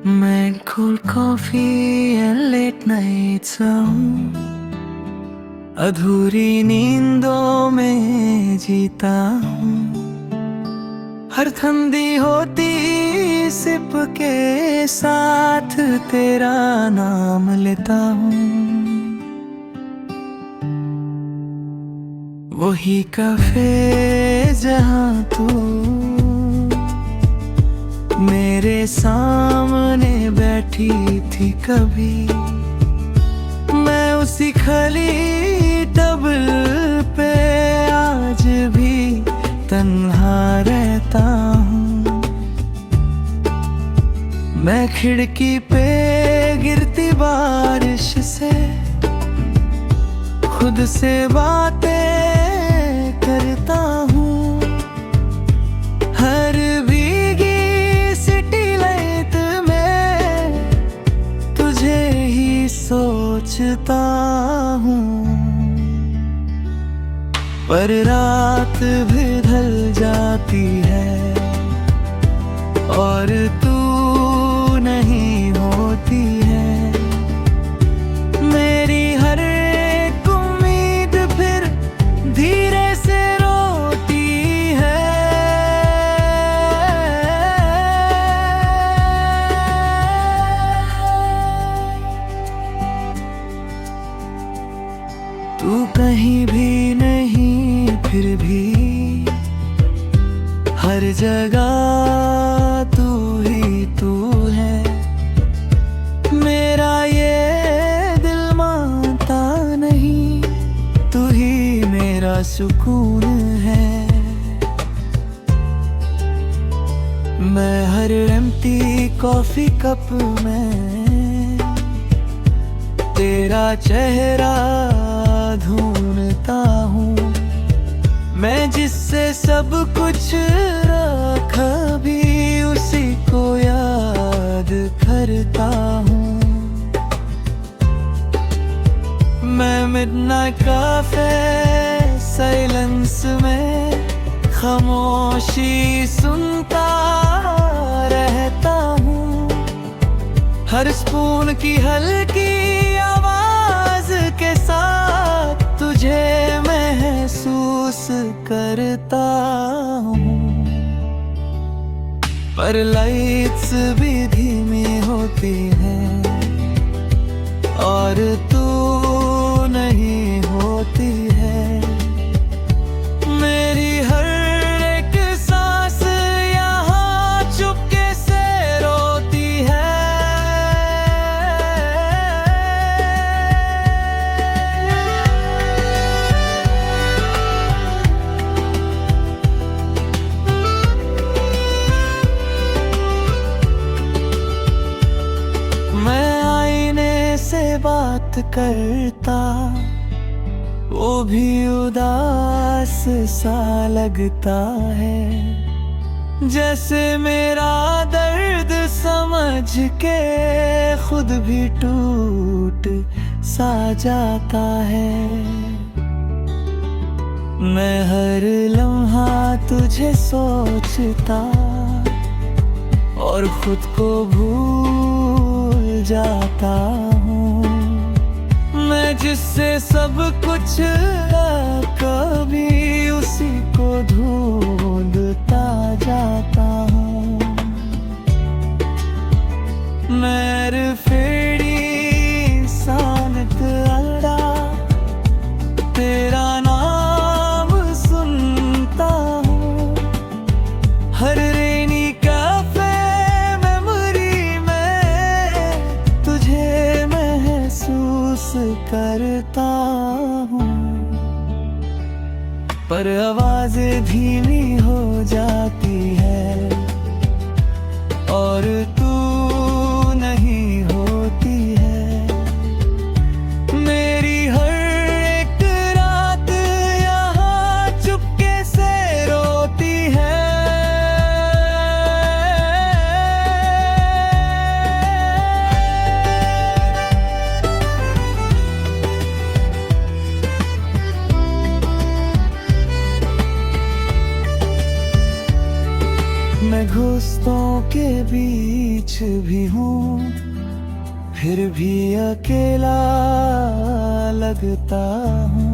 मैं cold coffee and late nights हूँ, अधूरी नींदों में जीता हूँ। हर ठंडी होती सिप के साथ तेरा नाम लेता हूँ। वही कैफे जहाँ तू मेरे सामने बैठी थी कभी, मैं उसी खली टेबल पे आज भी तन्हा रहता हूँ। मैं खिड़की पे गिरती बारिश से खुद से बातें करता हूँ। हर भीगी सिटी लाइट में तुझे ही सोचता हूँ। पर रात भी ढल जाती है और तू नहीं होती है। मेरी हर एक उम्मीद फिर धीरे से रोती है। तू कहीं भी नहीं फिर भी हर जगह तू ही तू है। मेरा ये दिल मानता नहीं, तू ही मेरा सुकून है। मैं हर एम्प्टी कॉफी कप में तेरा चेहरा ढूंढता हूँ। मैं जिससे सब कुछ रखा भी उसी को याद करता हूँ। मैं मिडनाइट कैफे साइलेंस में खामोशी सुनता रहता हूँ। हर स्पून की हल्की आवाज के साथ तुझे महसूस करता हूँ। पर लाइट्स भी धीमी होती हैं और तू नहीं होती है। मेरी हर एक सांस यहाँ चुपके से रोती है। मैं आईने से बात करता, वो भी उदास सा लगता है। जैसे मेरा दर्द समझ के खुद भी टूट सा जाता है। मैं हर लम्हा तुझे सोचता और खुद को भूल जाता हूँ। मैं जिससे सब कुछ कभी उसी को ढूंढता जाता हूँ। मैं फेड़ी सानत अल्ला तेरा नाम सुनता हूँ। हर रेनी कैफे मेमोरी में तुझे महसूस करता हूँ। पर आवाज धीमी हो जाती है और तू नहीं होती है। मेरी हर एक रात यहाँ चुपके से रोती है। मैं मैं घुसतों के बीच भी हूँ, फिर भी अकेला लगता हूँ।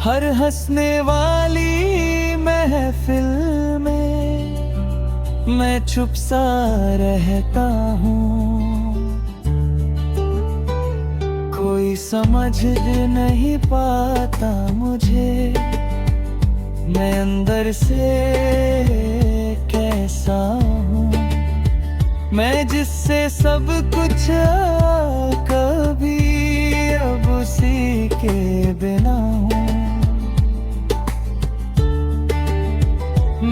हर हंसने वाली महफिल में मैं चुप सा रहता हूँ। कोई समझ नहीं पाता मुझे, मैं अंदर से कैसा हूँ। मैं जिससे सब कुछ कभी अब उसी के बिना हूँ।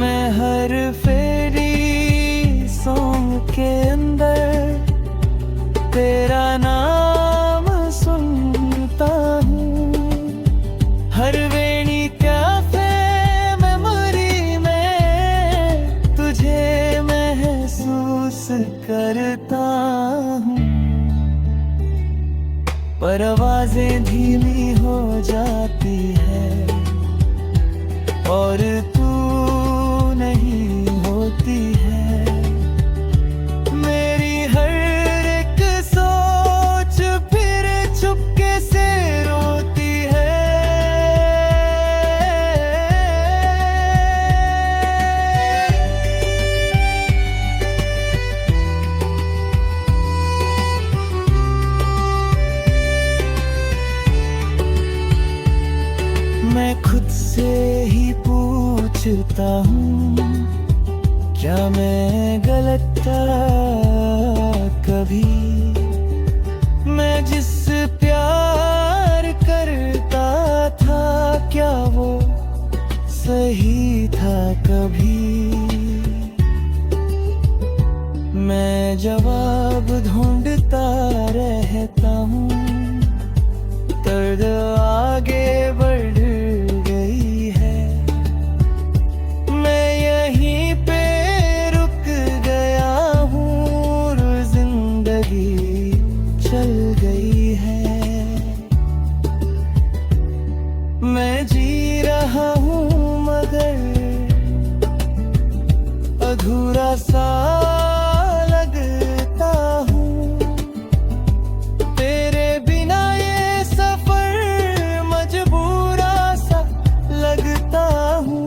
मैं हर फेरी सॉन्ग के अंदर तेरा नाम सुनता हूँ। हर वेणी कैफे मेमोरी में तुझे महसूस करता हूँ। पर आवाजें धीमी हो जाती है और तू नहीं होती है। मेरी हर एक सोच फिर चुपके से रोती है। मैं खुद से ही पूछता हूँ, क्या मैं गलत था कभी? मैं जिस प्यार करता था क्या वो सही था कभी? मैं जवाब ढूंढता रहता हूँ, दर्द आगे बढ़ गई है। मैं यहीं पे रुक गया हूँ, जिंदगी चल गई है। मैं जी रहा हूँ मगर अधूरा सा लगता हूँ। तेरे बिना ये सफर मजबूरा सा लगता हूँ।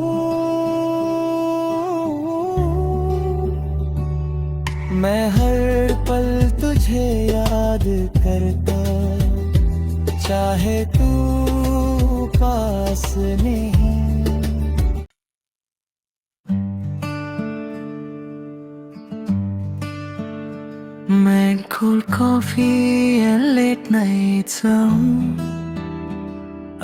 मैं हर पल तुझे याद करता, चाहे तू पास नहीं। मैं cold coffee and late nights हूँ,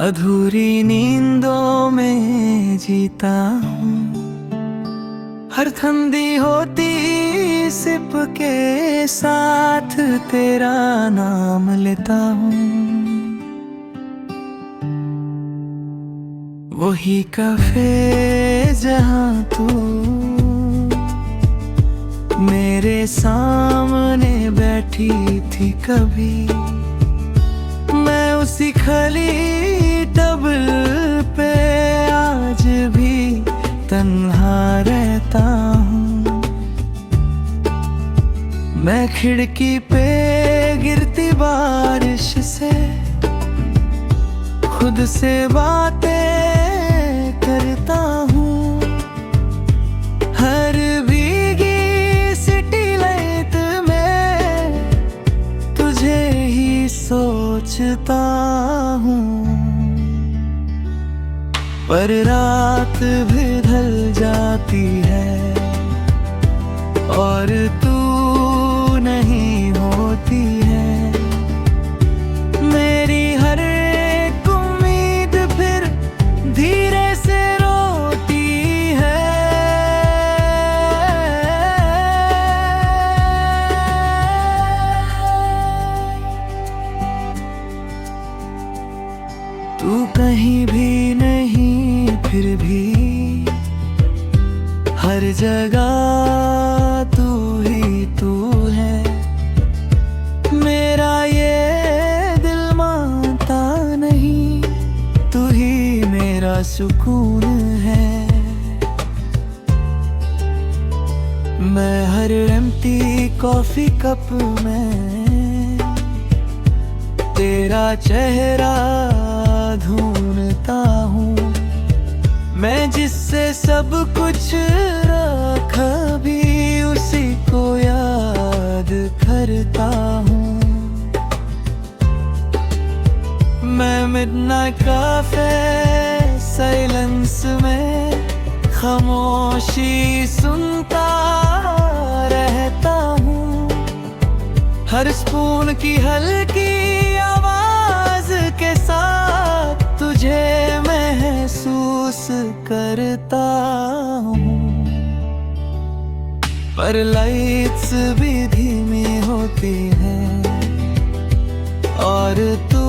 अधूरी नींदों में जीता हूँ। हर ठंडी होती सिप के साथ तेरा नाम लेता हूँ। वही कैफे जहाँ तू मेरे सामने बैठी थी कभी, मैं उसी खली टेबल पे आज भी तन्हा रहता हूँ। मैं खिड़की पे गिरती बारिश से खुद से बातें करता हूँ। हर भीगी सिटी लाइट में तुझे ही सोचता हूँ। पर रात भी ढल जाती है और तू नहीं होती है। मेरी हर एक उम्मीद फिर धीरे से रोती है। तू कहीं भी नहीं फिर भी हर जगह तू ही तू है। मेरा ये दिल मानता नहीं, तू ही मेरा सुकून है। कॉफी कप में तेरा चेहरा ढूंढता हूँ। मैं जिससे सब कुछ रखा भी उसी को याद करता हूँ। मैं मिडनाइट कैफे साइलेंस में खामोशी सुनता रहता हूँ। हर स्पून की हल्की आवाज के साथ तुझे महसूस करता हूँ। पर लाइट्स भी धीमी होती हैं और तू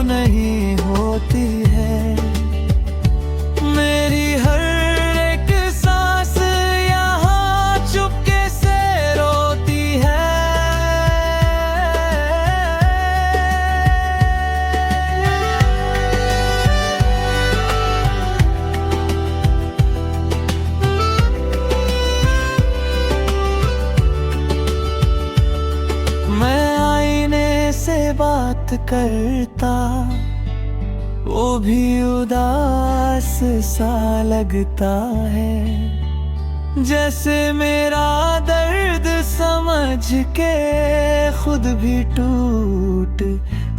नहीं होती है। मेरी हर एक सांस यहाँ चुपके से रोती है। मैं आईने से बात करता, वो भी उदास सा लगता है। जैसे मेरा दर्द समझ के खुद भी टूट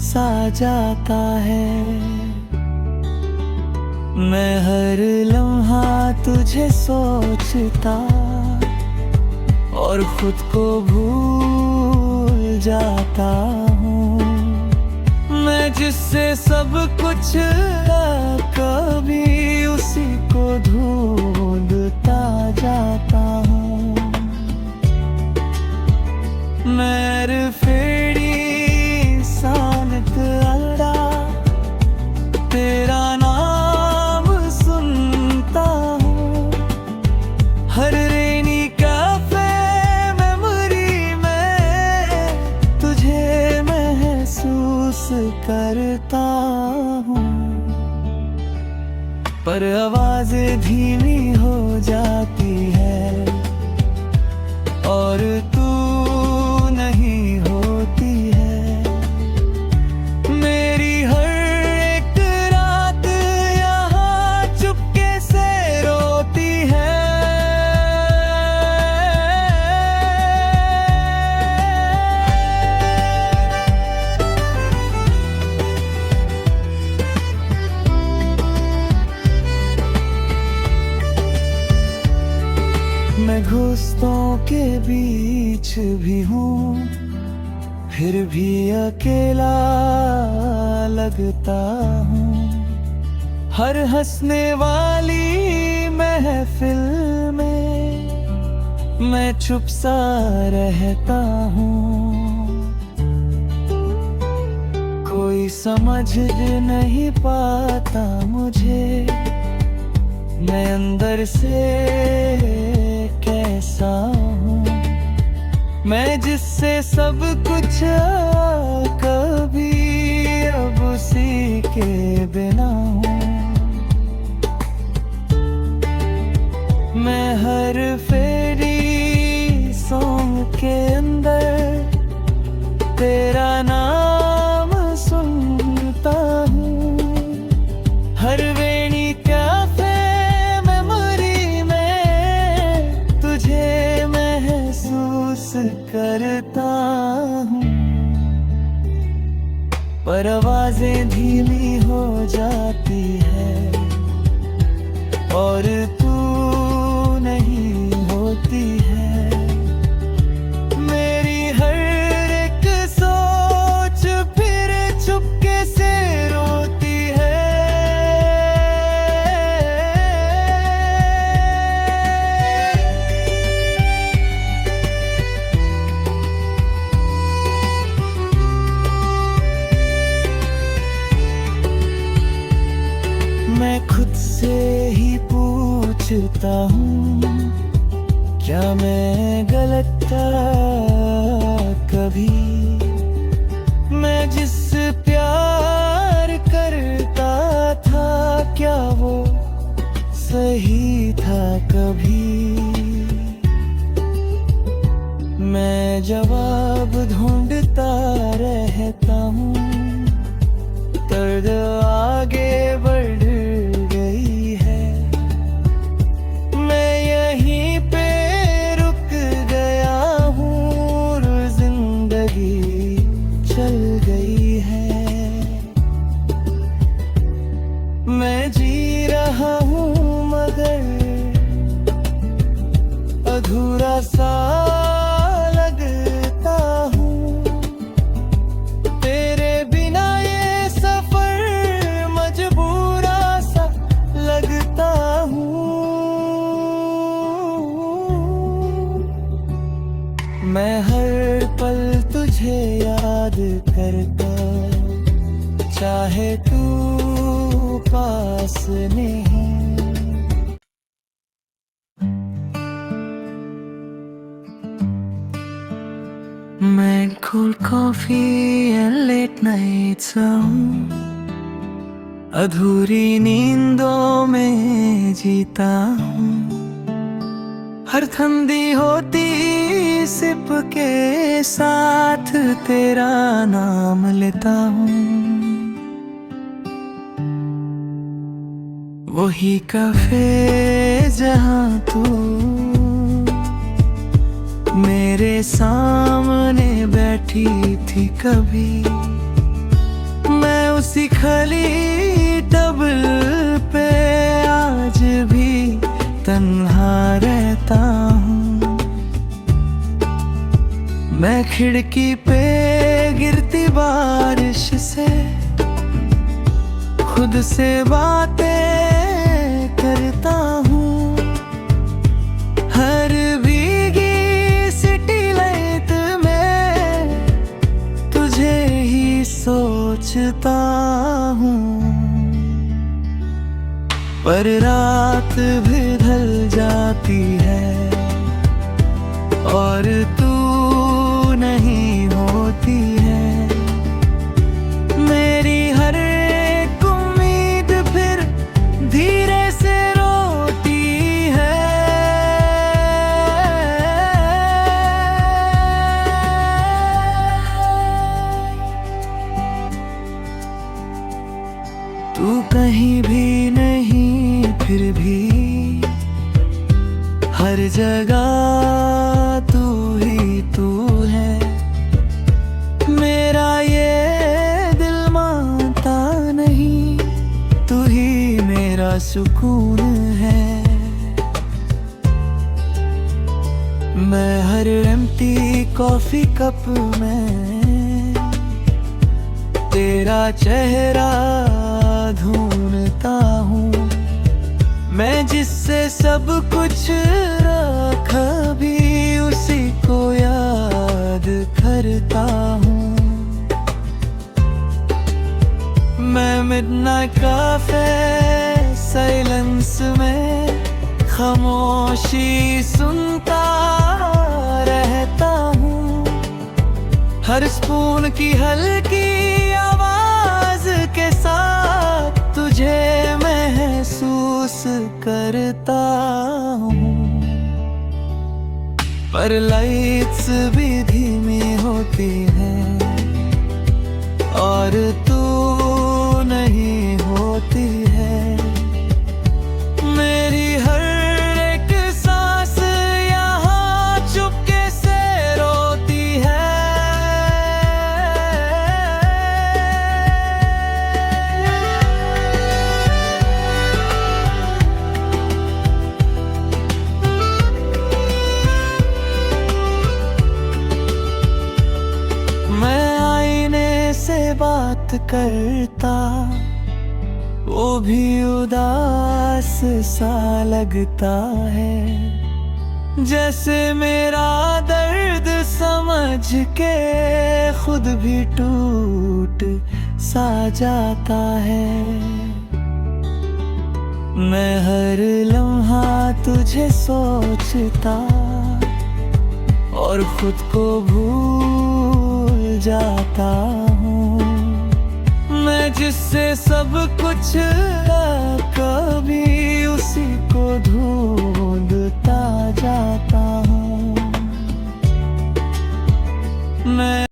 सा जाता है। मैं हर लम्हा तुझे सोचता और खुद को भूल जाता हूँ। मैं जिससे सब कुछ कभी उसी को ढूंढता जाता हूँ। मैं फेड़ी सानत अल्लाह तेरा नाम सुनता हूँ। हर रेनी कैफे मेमोरी में तुझे महसूस करता हूँ। पर आवाज़ें धीमी हो जाती है और तू नहीं होती है। मेरी हर एक रात यहाँ चुपके से रोती है। मैं घुस्तों के बीच भी हूँ, फिर भी अकेला लगता हूँ। हर हंसने वाली महफिल में मैं चुप सा रहता हूँ। कोई समझ नहीं पाता मुझे, मैं अंदर से कैसा हूँ। मैं जिससे सब कुछ कभी अब उसी के बिना हूँ। मैं हर फेरी सॉन्ग के अंदर तेरा नाम सुनता हूँ। हर वेणी कैफे मेमोरी में तुझे महसूस करता हूँ। पर आवाज़ें धीमी हो जाती है और तू नहीं होती है। मेरी हर एक सोच फिर चुपके से रोती है। मैं खुद से ही पूछता हूँ, क्या मैं गलत था कभी? मैं जिससे प्यार करता था क्या वो सही था कभी? मैं जवाब ढूंढता रहता हूँ, दर्द आगे बढ़ गई है। मैं यहीं पे रुक गया हूँ, जिंदगी चल गई है। मैं जी रहा हूँ मगर अधूरा सा लगता हूँ। तेरे बिना ये सफर मजबूरा सा लगता हूँ। मैं हर पल तुझे याद करता, चाहे तू पास नहीं। मैं cold coffee and late nights हूँ, अधूरी नींदों में जीता हूँ। हर ठंडी होती सिप के साथ तेरा नाम लेता हूँ। वही कैफे जहाँ तू मेरे सामने बैठी थी कभी, मैं उसी खली टेबल पे आज भी तन्हा रहता हूँ। मैं खिड़की पे गिरती बारिश से खुद से बातें करता हूँ। हर भीगी सिटी लाइट में तुझे ही सोचता हूँ। पर रात भी ढल जाती है और तू नहीं होती है। मेरी हर एक उम्मीद फिर धीरे से रोती है। तू कहीं भी नहीं फिर भी हर जगह तू ही तू है। मेरा ये दिल मानता नहीं, तू ही मेरा सुकून है। मैं हर एम्प्टी कॉफी कप में तेरा चेहरा ढूंढता हूँ। मैं जिससे सब कुछ रखा भी उसी को याद करता हूँ। मैं मिडनाइट कैफे साइलेंस में खामोशी सुनता रहता हूँ। हर स्पून की हल्की आवाज के साथ तुझे महसूस करता हूँ। पर लाइट्स भी धीमी होती हैं और तू नहीं होती है। मेरी हर एक सांस यहाँ चुपके से रोती है। मैं आईने से बात करता, वो भी उदास सा लगता है। जैसे मेरा दर्द समझ के खुद भी टूट सा जाता है। मैं हर लम्हा तुझे सोचता और खुद को भूल जाता हूँ। मैं जिससे सब कुछ कभी उसी को ढूंढता जाता हूँ। मैं